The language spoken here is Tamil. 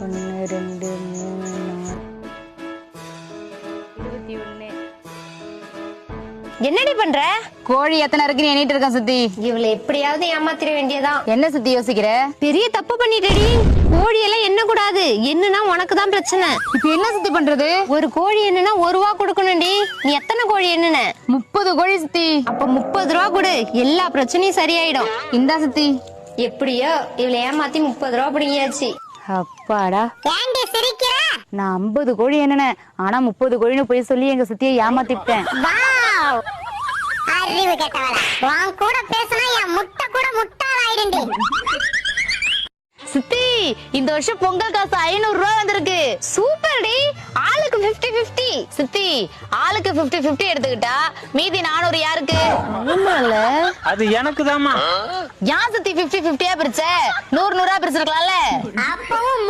1 2 3 21. என்னடி பண்ற? கோழி எத்தனை இருக்குன்னு எண்ணிட்டு இருக்கேன் சுத்தி. இவளை எப்படியாவது ஏமாத்திர வேண்டியதான். என்ன சுத்தி யோசிக்கிற? பெரிய தப்பு பண்ணிட்டடி. கோழி எல்லாம் எண்ண கூடாது. என்னன்னா உனக்கு தான் பிரச்சனை. இப்ப என்ன சுத்தி பண்றது? ஒரு கோழி என்னன்னா 1 ரூபா கொடுக்கணும்டி. நீ எத்தனை கோழி என்னன? 30 கோழி சுத்தி. அப்ப 30 ரூபா கொடு, எல்லா பிரச்சனையும் சரியாயிடும். இந்தா சுத்தி. எப்படியோ இவளை ஏமாத்தி 30 ரூபா பிடிங்கியாச்சு. அப்பாடா. நான் 50 கோழி என்னன, ஆனா 30 கோழின்னு போய் சொல்லி எங்க சுத்தியை ஏமாத்திட்டேன். அறிவு கேட்டவள, உன் கூட பேசினா என் முட்டை கூட முட்டாளாயிடுண்டி. சுத்தி, இந்த வருஷம் பொங்கல் காசு 500 ரூபா வந்திருக்கு. சூப்பர் டி. ஆளுக்கு 50-50. சுத்தி, ஆளுக்கு 50-50 எடுத்துக்கிட்டா மீதி 400 யாருக்கு? ஆமால, அது எனக்கு தாமா. ஏன் சுத்தி 50-50 பிரிச்ச? 100 100 பிரிச்சிருக்கலாம்ல. அப்பவும்